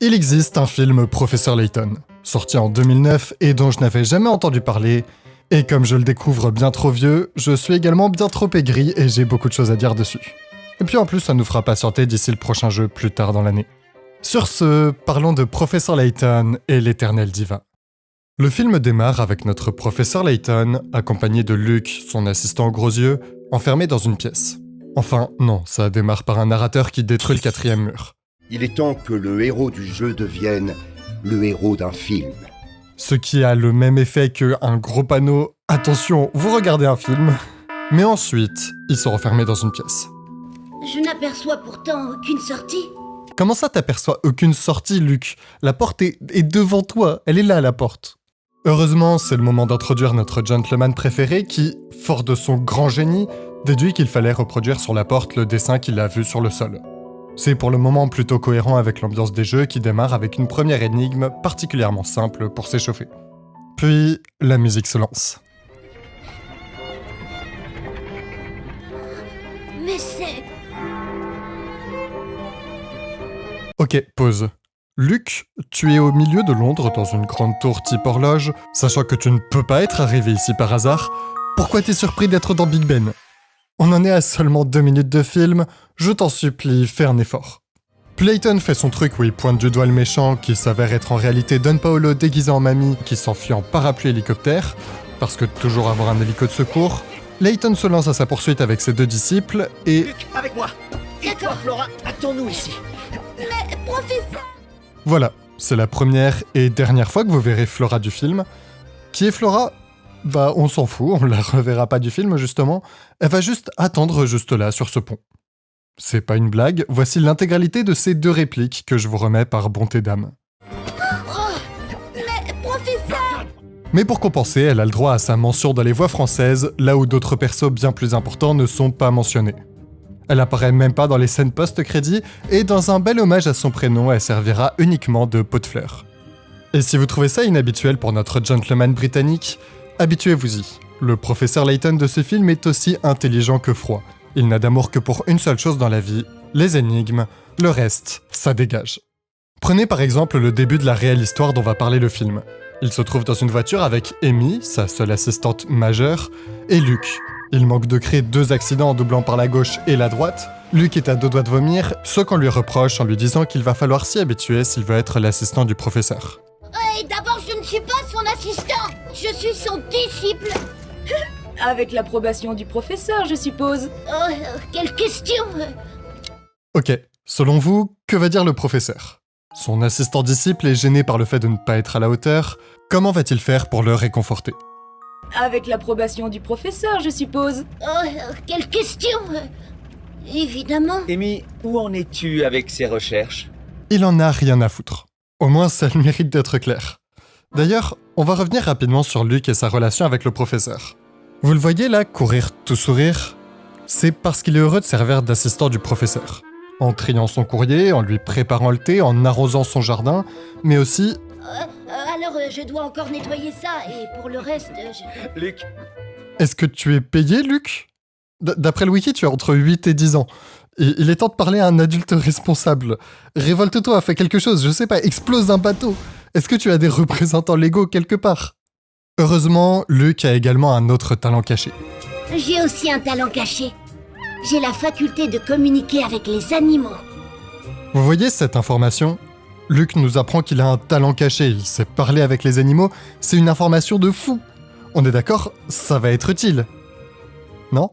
Il existe un film Professeur Layton, sorti en 2009 et dont je n'avais jamais entendu parler, et comme je le découvre bien trop vieux, je suis également bien trop aigri et j'ai beaucoup de choses à dire dessus. Et puis en plus, ça nous fera patienter d'ici le prochain jeu plus tard dans l'année. Sur ce, parlons de Professeur Layton et l'éternel diva. Le film démarre avec notre Professeur Layton, accompagné de Luke, son assistant aux gros yeux, enfermé dans une pièce. Enfin, non, ça démarre par un narrateur qui détruit le 4e mur. Il est temps que le héros du jeu devienne le héros d'un film. Ce qui a le même effet qu'un gros panneau « Attention, vous regardez un film ». Mais ensuite, ils sont refermés dans une pièce. Je n'aperçois pourtant aucune sortie. Comment ça t'aperçois aucune sortie, Luke? La porte est devant toi, elle est là, la porte. Heureusement, c'est le moment d'introduire notre gentleman préféré qui, fort de son grand génie, déduit qu'il fallait reproduire sur la porte le dessin qu'il a vu sur le sol. C'est pour le moment plutôt cohérent avec l'ambiance des jeux qui démarre avec une première énigme particulièrement simple pour s'échauffer. Puis, la musique se lance. Mais c'est... Ok, pause. Luke, tu es au milieu de Londres dans une grande tour type horloge, sachant que tu ne peux pas être arrivé ici par hasard. Pourquoi t'es surpris d'être dans Big Ben? On en est à seulement 2 minutes de film, je t'en supplie, fais un effort. Layton fait son truc où il pointe du doigt le méchant, qui s'avère être en réalité Don Paolo déguisé en mamie, qui s'enfuit en parapluie hélicoptère, parce que toujours avoir un hélico de secours. Layton se lance à sa poursuite avec ses 2 disciples, et... Luke, avec moi. Et toi, Flora, attends-nous ici. Mais, professeur... Voilà, c'est la première et dernière fois que vous verrez Flora du film. Qui est Flora? Bah, on s'en fout, on la reverra pas du film, justement. Elle va juste attendre juste là, sur ce pont. C'est pas une blague, voici l'intégralité de ces 2 répliques que je vous remets par bonté d'âme. Mais, professeur... Mais pour compenser, elle a le droit à sa mention dans les voix françaises, là où d'autres persos bien plus importants ne sont pas mentionnés. Elle apparaît même pas dans les scènes post-crédit, et dans un bel hommage à son prénom, elle servira uniquement de pot de fleurs. Et si vous trouvez ça inhabituel pour notre gentleman britannique, habituez-vous-y. Le professeur Layton de ce film est aussi intelligent que froid. Il n'a d'amour que pour une seule chose dans la vie, les énigmes, le reste, ça dégage. Prenez par exemple le début de la réelle histoire dont va parler le film. Il se trouve dans une voiture avec Amy, sa seule assistante majeure, et Luke. Il manque de créer 2 accidents en doublant par la gauche et la droite. Luke est à 2 doigts de vomir, ce qu'on lui reproche en lui disant qu'il va falloir s'y habituer s'il veut être l'assistant du professeur. Et d'abord, je ne suis pas son assistant. Je suis son disciple. Avec l'approbation du professeur, je suppose. Oh, quelle question. Ok, selon vous, que va dire le professeur? Son assistant disciple est gêné par le fait de ne pas être à la hauteur. Comment va-t-il faire pour le réconforter? Avec l'approbation du professeur, je suppose. Oh, quelle question. Évidemment. Amy, où en es-tu avec ces recherches? Il en a rien à foutre. Au moins, ça le mérite d'être clair. D'ailleurs, on va revenir rapidement sur Luke et sa relation avec le professeur. Vous le voyez là, courir tout sourire? C'est parce qu'il est heureux de servir d'assistant du professeur. En triant son courrier, en lui préparant le thé, en arrosant son jardin, mais aussi... Alors, je dois encore nettoyer ça, et pour le reste, Luke, Est-ce que tu es payé, Luke? D'après le wiki, tu as entre 8 et 10 ans. Il est temps de parler à un adulte responsable. Révolte-toi, fais quelque chose, je sais pas, explose un bateau. Est-ce que tu as des représentants légaux quelque part? Heureusement, Luke a également un autre talent caché. J'ai aussi un talent caché. J'ai la faculté de communiquer avec les animaux. Vous voyez cette information? Luke nous apprend qu'il a un talent caché, il sait parler avec les animaux, c'est une information de fou. On est d'accord, ça va être utile. Non?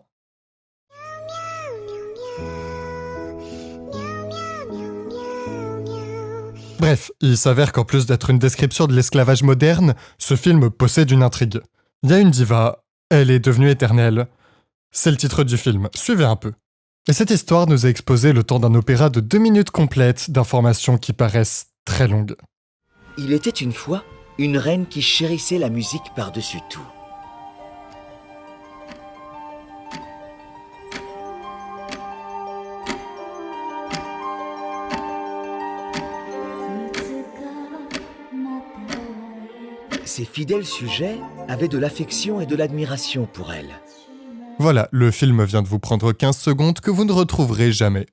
Bref, il s'avère qu'en plus d'être une description de l'esclavage moderne, ce film possède une intrigue. Il y a une diva, elle est devenue éternelle. C'est le titre du film, suivez un peu. Et cette histoire nous a exposé le temps d'un opéra de 2 minutes complètes d'informations qui paraissent très longues. il était une fois une reine qui chérissait la musique par-dessus tout. Ses fidèles sujets avaient de l'affection et de l'admiration pour elle. Voilà, le film vient de vous prendre 15 secondes que vous ne retrouverez jamais.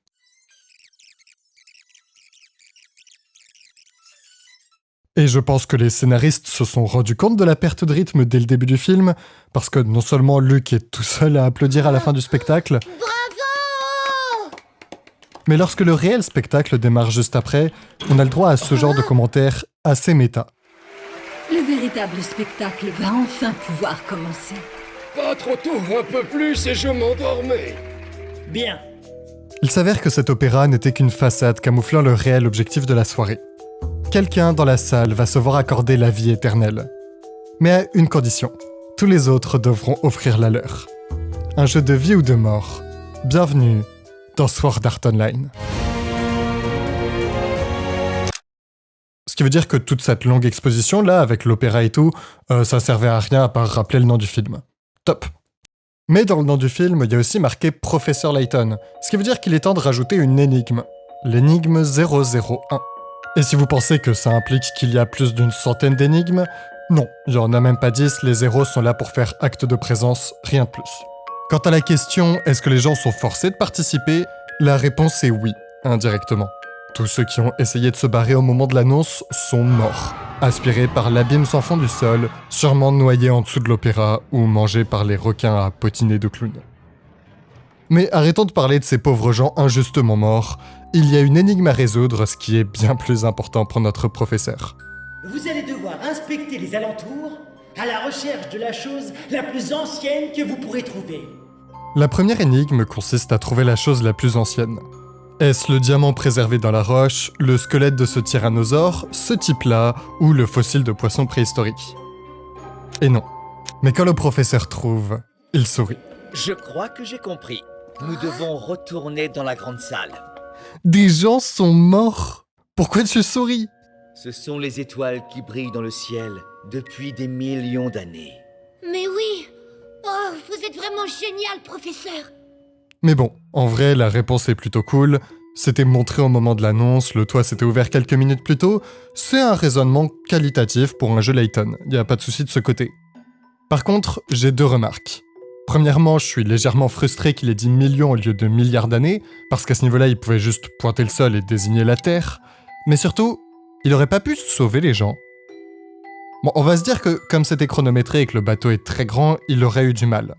Et je pense que les scénaristes se sont rendus compte de la perte de rythme dès le début du film, parce que non seulement Luke est tout seul à applaudir à la fin du spectacle, Bravo! mais lorsque le réel spectacle démarre juste après, on a le droit à ce genre de commentaires assez méta. Le véritable spectacle va enfin pouvoir commencer. Pas trop tôt, un peu plus et je m'endormais. Bien. Il s'avère que cet opéra n'était qu'une façade camouflant le réel objectif de la soirée. Quelqu'un dans la salle va se voir accorder la vie éternelle. Mais à une condition, tous les autres devront offrir la leur. Un jeu de vie ou de mort. Bienvenue dans Sword Art Online. Ce qui veut dire que toute cette longue exposition là, avec l'opéra et tout, ça servait à rien à part rappeler le nom du film. Top. Mais dans le nom du film, il y a aussi marqué Professeur Layton, ce qui veut dire qu'il est temps de rajouter une énigme. L'énigme 001. Et si vous pensez que ça implique qu'il y a plus d'une centaine d'énigmes, non, il n'y en a même pas 10, les zéros sont là pour faire acte de présence, rien de plus. Quant à la question, est-ce que les gens sont forcés de participer? La réponse est oui, indirectement. Tous ceux qui ont essayé de se barrer au moment de l'annonce sont morts, aspirés par l'abîme sans fond du sol, sûrement noyés en dessous de l'opéra ou mangés par les requins à potiner de clowns. Mais arrêtons de parler de ces pauvres gens injustement morts, il y a une énigme à résoudre, ce qui est bien plus important pour notre professeur. Vous allez devoir inspecter les alentours à la recherche de la chose la plus ancienne que vous pourrez trouver. La première énigme consiste à trouver la chose la plus ancienne. Est-ce le diamant préservé dans la roche, le squelette de ce tyrannosaure, ce type-là, ou le fossile de poisson préhistorique? Et non. Mais quand le professeur trouve, il sourit. Je crois que j'ai compris. Nous devons retourner dans la grande salle. Des gens sont morts. Pourquoi tu souris? Ce sont les étoiles qui brillent dans le ciel depuis des millions d'années. Mais oui! Oh, vous êtes vraiment génial, professeur! Mais bon, en vrai, la réponse est plutôt cool. C'était montré au moment de l'annonce, le toit s'était ouvert quelques minutes plus tôt. C'est un raisonnement qualitatif pour un jeu Layton, y a pas de souci de ce côté. Par contre, j'ai deux remarques. Premièrement, je suis légèrement frustré qu'il ait dit millions au lieu de milliards d'années, parce qu'à ce niveau-là, il pouvait juste pointer le sol et désigner la Terre. Mais surtout, il aurait pas pu sauver les gens. Bon, on va se dire que, comme c'était chronométré et que le bateau est très grand, il aurait eu du mal.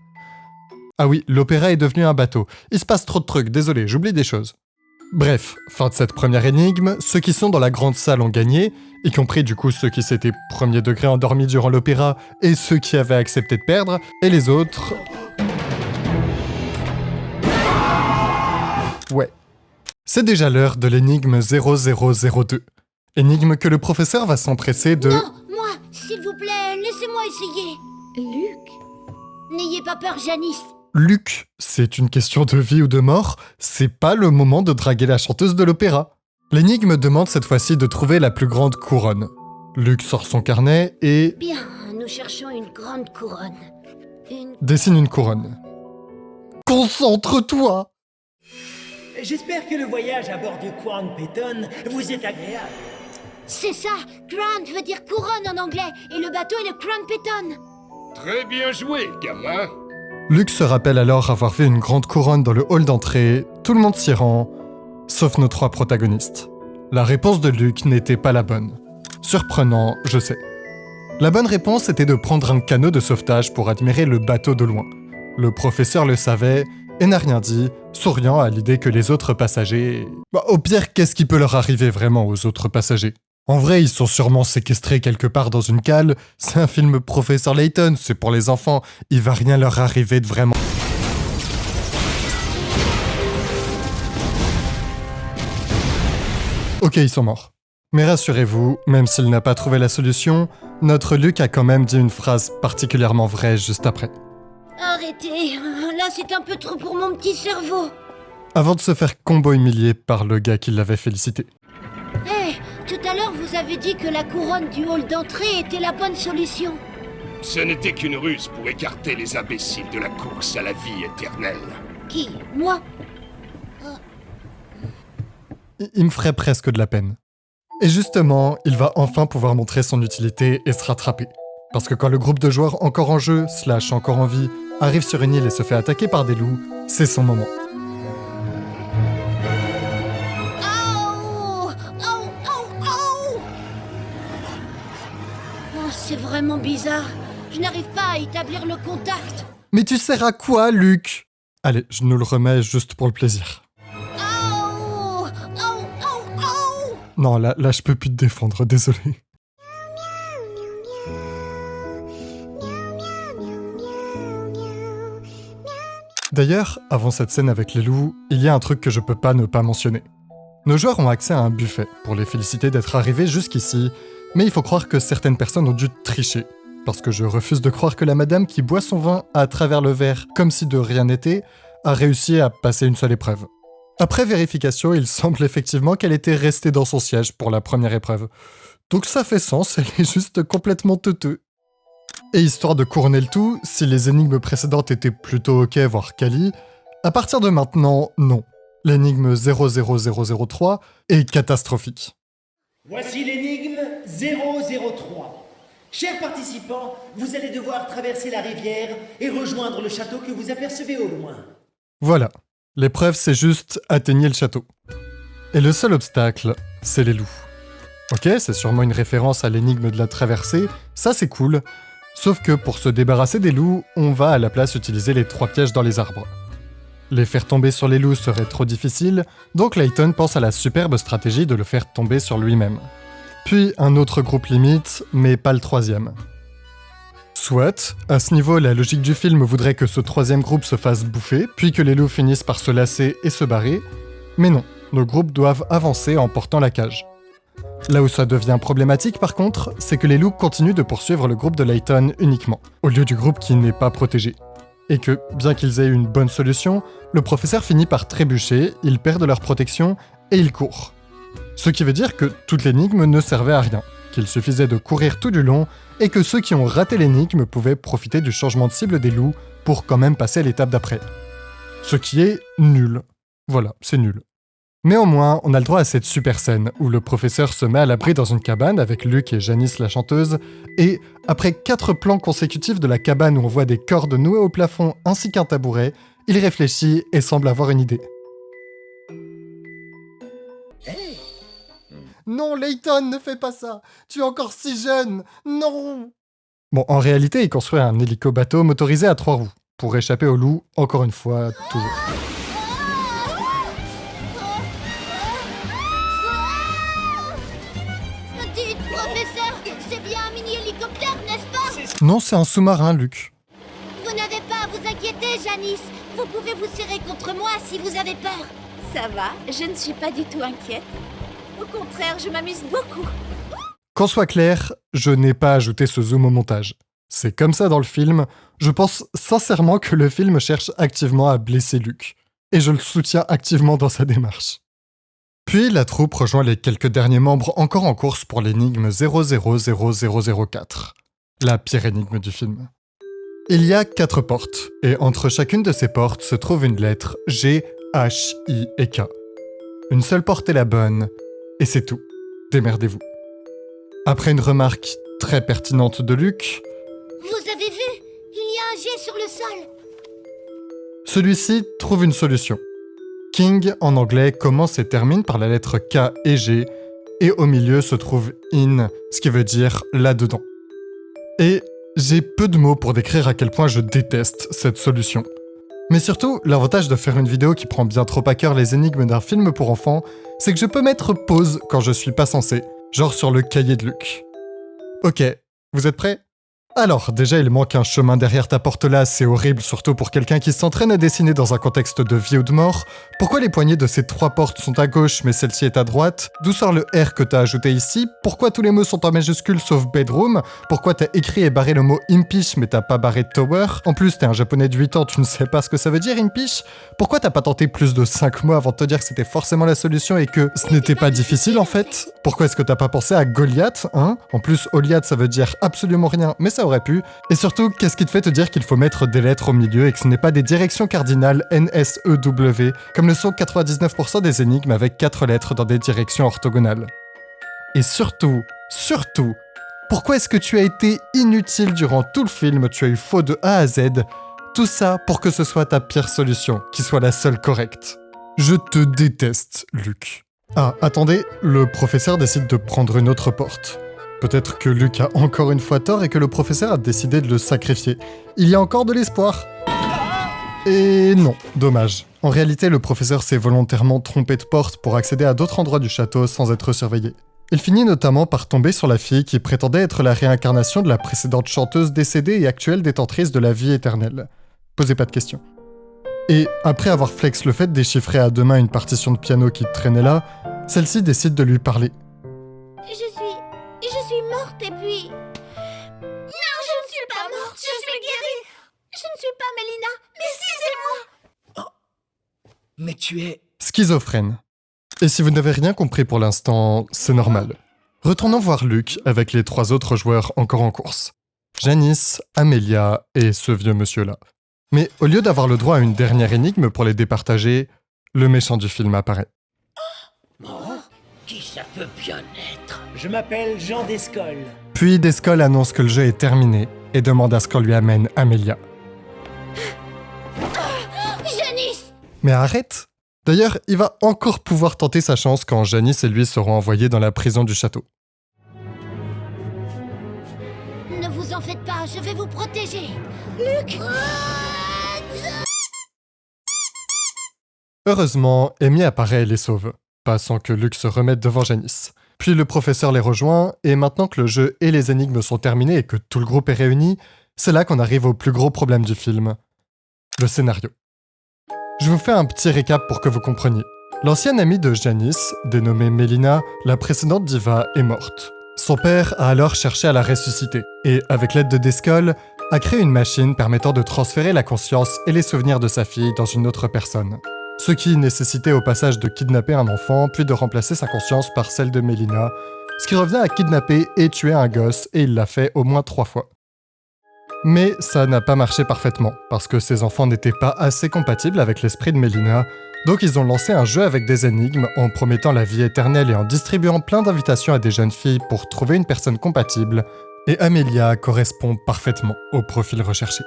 Ah oui, l'opéra est devenu un bateau. Il se passe trop de trucs, désolé, j'oublie des choses. Bref, fin de cette première énigme, ceux qui sont dans la grande salle ont gagné, y compris du coup ceux qui s'étaient premier degré endormis durant l'opéra et ceux qui avaient accepté de perdre, et les autres... Ouais. C'est déjà l'heure de l'énigme 0002. Énigme que le professeur va s'empresser de... Non, moi, s'il vous plaît, laissez-moi essayer. Luc? N'ayez pas peur, Janice. Luc, c'est une question de vie ou de mort, c'est pas le moment de draguer la chanteuse de l'opéra. L'énigme demande cette fois-ci de trouver la plus grande couronne. Luc sort son carnet et... Bien, nous cherchons une grande couronne. dessine une couronne. Concentre-toi! J'espère que le voyage à bord du Crown Peyton vous est agréable. C'est ça, Crown veut dire couronne en anglais, et le bateau est le Crown Peyton. Très bien joué, gamin. Luc se rappelle alors avoir vu une grande couronne dans le hall d'entrée, tout le monde s'y rend, sauf nos trois protagonistes. La réponse de Luc n'était pas la bonne. Surprenant, je sais. La bonne réponse était de prendre un canot de sauvetage pour admirer le bateau de loin. Le professeur le savait et n'a rien dit, souriant à l'idée que les autres passagers... au pire, qu'est-ce qui peut leur arriver vraiment aux autres passagers? En vrai, ils sont sûrement séquestrés quelque part dans une cale. C'est un film Professeur Layton, c'est pour les enfants. Il va rien leur arriver de vraiment... Ok, ils sont morts. Mais rassurez-vous, même s'il n'a pas trouvé la solution, notre Luc a quand même dit une phrase particulièrement vraie juste après. Arrêtez, là c'est un peu trop pour mon petit cerveau. Avant de se faire combo humilié par le gars qui l'avait félicité. Hé, tout à l'heure vous avez dit que la couronne du hall d'entrée était la bonne solution. Ce n'était qu'une ruse pour écarter les imbéciles de la course à la vie éternelle. Qui? Moi? Il me ferait presque de la peine. Et justement, il va enfin pouvoir montrer son utilité et se rattraper. Parce que quand le groupe de joueurs encore en jeu, / encore en vie, arrive sur une île et se fait attaquer par des loups, c'est son moment. c'est vraiment bizarre. Je n'arrive pas à établir le contact. Mais tu sers à quoi, Luc? Allez, je nous le remets juste pour le plaisir. Oh, oh, oh, oh. Non, là, je peux plus te défendre, désolé. D'ailleurs, avant cette scène avec les loups, il y a un truc que je peux pas ne pas mentionner. Nos joueurs ont accès à un buffet pour les féliciter d'être arrivés jusqu'ici, mais il faut croire que certaines personnes ont dû tricher. Parce que je refuse de croire que la madame qui boit son vin à travers le verre comme si de rien n'était, a réussi à passer une seule épreuve. Après vérification, il semble effectivement qu'elle était restée dans son siège pour la première épreuve. Donc ça fait sens, elle est juste complètement teuteux. Et histoire de couronner le tout, si les énigmes précédentes étaient plutôt ok, voire quali, à partir de maintenant, non. L'énigme 00003 est catastrophique. Voici l'énigme 003. Chers participants, vous allez devoir traverser la rivière et rejoindre le château que vous apercevez au loin. Voilà, l'épreuve c'est juste atteignez le château. Et le seul obstacle, c'est les loups. Ok, c'est sûrement une référence à l'énigme de la traversée, ça c'est cool, sauf que pour se débarrasser des loups, on va à la place utiliser les 3 pièges dans les arbres. Les faire tomber sur les loups serait trop difficile, donc Layton pense à la superbe stratégie de le faire tomber sur lui-même. Puis un autre groupe limite, mais pas le 3e. Soit, à ce niveau, la logique du film voudrait que ce 3e groupe se fasse bouffer, puis que les loups finissent par se lasser et se barrer, mais non, nos groupes doivent avancer en portant la cage. Là où ça devient problématique par contre, c'est que les loups continuent de poursuivre le groupe de Layton uniquement, au lieu du groupe qui n'est pas protégé. Et que, bien qu'ils aient une bonne solution, le professeur finit par trébucher, ils perdent leur protection et ils courent. Ce qui veut dire que toute l'énigme ne servait à rien, qu'il suffisait de courir tout du long et que ceux qui ont raté l'énigme pouvaient profiter du changement de cible des loups pour quand même passer à l'étape d'après. Ce qui est nul. Voilà, c'est nul. Mais au moins, on a le droit à cette super scène où le professeur se met à l'abri dans une cabane avec Luc et Janice la chanteuse, et après 4 plans consécutifs de la cabane où on voit des cordes nouées au plafond ainsi qu'un tabouret, il réfléchit et semble avoir une idée. Non, Layton, ne fais pas ça! Tu es encore si jeune! Non! Bon, en réalité, il construit un hélico-bateau motorisé à 3 roues, pour échapper aux loups, encore une fois, toujours. Dites, professeur, c'est bien un mini-hélicoptère, n'est-ce pas? Non, c'est un sous-marin, Luc. Vous n'avez pas à vous inquiéter, Janice. Vous pouvez vous serrer contre moi si vous avez peur. Ça va, je ne suis pas du tout inquiète. Au contraire, je m'amuse beaucoup. Qu'on soit clair, je n'ai pas ajouté ce zoom au montage. C'est comme ça dans le film, je pense sincèrement que le film cherche activement à blesser Luc. Et je le soutiens activement dans sa démarche. Puis la troupe rejoint les quelques derniers membres encore en course pour l'énigme 00004. La pire énigme du film. Il y a 4 portes, et entre chacune de ces portes se trouve une lettre G, H, I et K. Une seule porte est la bonne, et c'est tout. Démerdez-vous. Après une remarque très pertinente de Luc, Vous avez vu? Il y a un jet sur le sol. celui-ci trouve une solution. King, en anglais, commence et termine par la lettre K et G, et au milieu se trouve in, ce qui veut dire là-dedans. Et j'ai peu de mots pour décrire à quel point je déteste cette solution. Mais surtout, l'avantage de faire une vidéo qui prend bien trop à cœur les énigmes d'un film pour enfants, c'est que je peux mettre pause quand je suis pas censé, genre sur le cahier de Luc. Ok, vous êtes prêts? Alors, déjà, il manque un chemin derrière ta porte là, c'est horrible, surtout pour quelqu'un qui s'entraîne à dessiner dans un contexte de vie ou de mort. Pourquoi les poignées de ces 3 portes sont à gauche, mais celle-ci est à droite? D'où sort le R que t'as ajouté ici? Pourquoi tous les mots sont en majuscules sauf bedroom? Pourquoi t'as écrit et barré le mot impish, mais t'as pas barré tower? En plus, t'es un japonais de 8 ans, tu ne sais pas ce que ça veut dire, impish? Pourquoi t'as pas tenté plus de 5 mots avant de te dire que c'était forcément la solution et que ce n'était pas difficile en fait? Pourquoi est-ce que t'as pas pensé à Goliath, hein? En plus, Goliath ça veut dire absolument rien, mais ça aurait pu. Et surtout, qu'est-ce qui te fait te dire qu'il faut mettre des lettres au milieu et que ce n'est pas des directions cardinales NSEW, comme le sont 99% des énigmes avec 4 lettres dans des directions orthogonales? Et surtout, pourquoi est-ce que tu as été inutile durant tout le film, tu as eu faux de A à Z? Tout ça pour que ce soit ta pire solution, qui soit la seule correcte. Je te déteste, Luc. Ah, attendez, le professeur décide de prendre une autre porte. Peut-être que Luke a encore une fois tort et que le professeur a décidé de le sacrifier. Il y a encore de l'espoir. Et non, dommage. En réalité, le professeur s'est volontairement trompé de porte pour accéder à d'autres endroits du château sans être surveillé. Il finit notamment par tomber sur la fille qui prétendait être la réincarnation de la précédente chanteuse décédée et actuelle détentrice de la vie éternelle. Posez pas de questions. Et après avoir flex le fait de déchiffrer à deux mains une partition de piano qui traînait là, celle-ci décide de lui parler. Je suis morte et puis... Non, je ne suis pas morte, je suis guérie. Je ne suis pas Mélina, mais si, c'est moi. Oh. Mais tu es... Schizophrène. Et si vous n'avez rien compris pour l'instant, c'est normal. Retournons voir Luke avec les 3 autres joueurs encore en course. Janice, Amelia et ce vieux monsieur-là. Mais au lieu d'avoir le droit à une dernière énigme pour les départager, le méchant du film apparaît. Qui ça peut bien être? Je m'appelle Jean Descolle. Puis Descolle annonce que le jeu est terminé et demande à ce qu'on lui amène Amelia. Janice! Mais arrête! D'ailleurs, il va encore pouvoir tenter sa chance quand Janice et lui seront envoyés dans la prison du château. Ne vous en faites pas, je vais vous protéger. Luc! Heureusement, Amy apparaît et les sauve, pas sans que Luke se remette devant Janice. Puis le professeur les rejoint, et maintenant que le jeu et les énigmes sont terminés et que tout le groupe est réuni, c'est là qu'on arrive au plus gros problème du film. Le scénario. Je vous fais un petit récap pour que vous compreniez. L'ancienne amie de Janice, dénommée Mélina, la précédente diva, est morte. Son père a alors cherché à la ressusciter, et avec l'aide de Descolle, a créé une machine permettant de transférer la conscience et les souvenirs de sa fille dans une autre personne. Ce qui nécessitait au passage de kidnapper un enfant, puis de remplacer sa conscience par celle de Mélina, ce qui revient à kidnapper et tuer un gosse, et il l'a fait au moins 3 fois. Mais ça n'a pas marché parfaitement, parce que ces enfants n'étaient pas assez compatibles avec l'esprit de Mélina, donc ils ont lancé un jeu avec des énigmes en promettant la vie éternelle et en distribuant plein d'invitations à des jeunes filles pour trouver une personne compatible, et Amelia correspond parfaitement au profil recherché.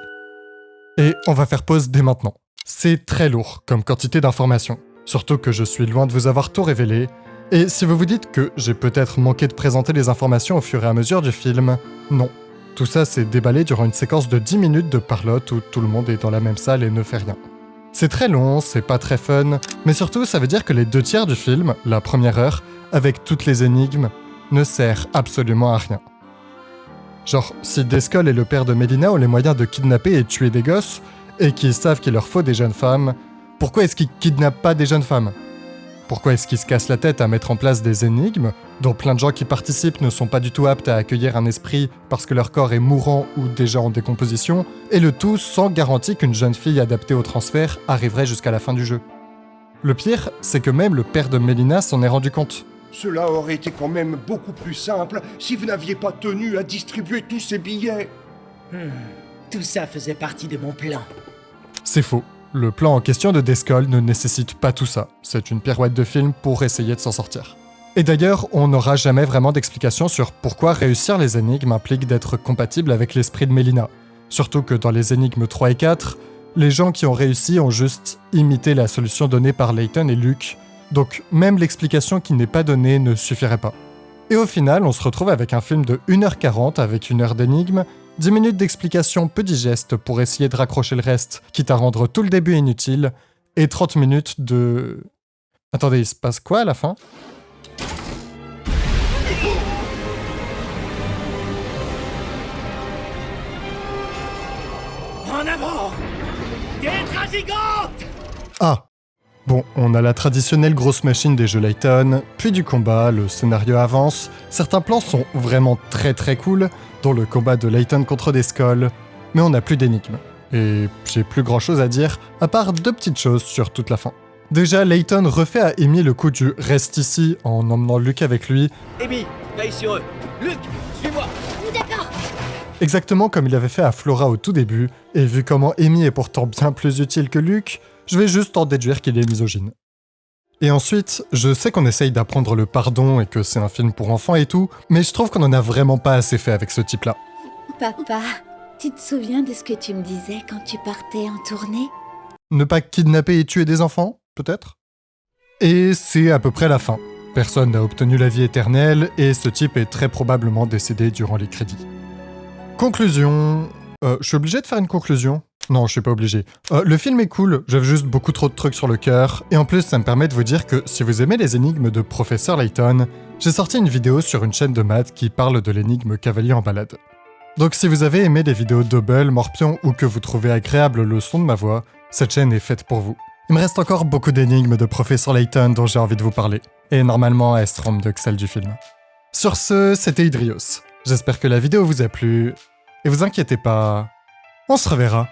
Et on va faire pause dès maintenant. C'est très lourd comme quantité d'informations, surtout que je suis loin de vous avoir tout révélé, et si vous vous dites que j'ai peut-être manqué de présenter les informations au fur et à mesure du film, non. Tout ça s'est déballé durant une séquence de 10 minutes de parlotte où tout le monde est dans la même salle et ne fait rien. C'est très long, c'est pas très fun, mais surtout ça veut dire que les 2/3 du film, la première heure, avec toutes les énigmes, ne sert absolument à rien. Genre, si Descolle et le père de Mélina ont les moyens de kidnapper et tuer des gosses, et qu'ils savent qu'il leur faut des jeunes femmes, pourquoi est-ce qu'ils kidnappent pas des jeunes femmes ? Pourquoi est-ce qu'ils se cassent la tête à mettre en place des énigmes, dont plein de gens qui participent ne sont pas du tout aptes à accueillir un esprit parce que leur corps est mourant ou déjà en décomposition, et le tout sans garantie qu'une jeune fille adaptée au transfert arriverait jusqu'à la fin du jeu. Le pire, c'est que même le père de Mélina s'en est rendu compte. Cela aurait été quand même beaucoup plus simple si vous n'aviez pas tenu à distribuer tous ces billets. Tout ça faisait partie de mon plan. C'est faux. Le plan en question de Descolle ne nécessite pas tout ça. C'est une pirouette de film pour essayer de s'en sortir. Et d'ailleurs, on n'aura jamais vraiment d'explication sur pourquoi réussir les énigmes implique d'être compatible avec l'esprit de Mélina. Surtout que dans les énigmes 3 et 4, les gens qui ont réussi ont juste imité la solution donnée par Layton et Luke, donc même l'explication qui n'est pas donnée ne suffirait pas. Et au final, on se retrouve avec un film de 1h40 avec 1 heure d'énigmes, 10 minutes d'explication peu digeste pour essayer de raccrocher le reste, quitte à rendre tout le début inutile, et 30 minutes de... Attendez, il se passe quoi à la fin ? En avant! Tétra gigante! Ah! Bon, on a la traditionnelle grosse machine des jeux Layton, puis du combat, le scénario avance, certains plans sont vraiment très très cool, dont le combat de Layton contre Descolle, mais on n'a plus d'énigmes. Et j'ai plus grand chose à dire, à part 2 petites choses sur toute la fin. Déjà, Layton refait à Amy le coup du « reste ici » en emmenant Luke avec lui. Amy, veille sur eux. Luke, suis-moi. D'accord. Exactement comme il avait fait à Flora au tout début, et vu comment Amy est pourtant bien plus utile que Luke, je vais juste en déduire qu'il est misogyne. Et ensuite, je sais qu'on essaye d'apprendre le pardon et que c'est un film pour enfants et tout, mais je trouve qu'on en a vraiment pas assez fait avec ce type-là. Papa, tu te souviens de ce que tu me disais quand tu partais en tournée? Ne pas kidnapper et tuer des enfants, peut-être ? Et c'est à peu près la fin. Personne n'a obtenu la vie éternelle, et ce type est très probablement décédé durant les crédits. Conclusion... je suis obligé de faire une conclusion ? Non, je suis pas obligé. Le film est cool, j'avais juste beaucoup trop de trucs sur le cœur, et en plus ça me permet de vous dire que si vous aimez les énigmes de Professeur Layton, j'ai sorti une vidéo sur une chaîne de maths qui parle de l'énigme Cavalier en balade. Donc si vous avez aimé les vidéos Double, Morpion ou que vous trouvez agréable le son de ma voix, cette chaîne est faite pour vous. Il me reste encore beaucoup d'énigmes de Professeur Layton dont j'ai envie de vous parler, et normalement elles seront mieux que celles du film. Sur ce, c'était Idrios. J'espère que la vidéo vous a plu, et vous inquiétez pas, on se reverra.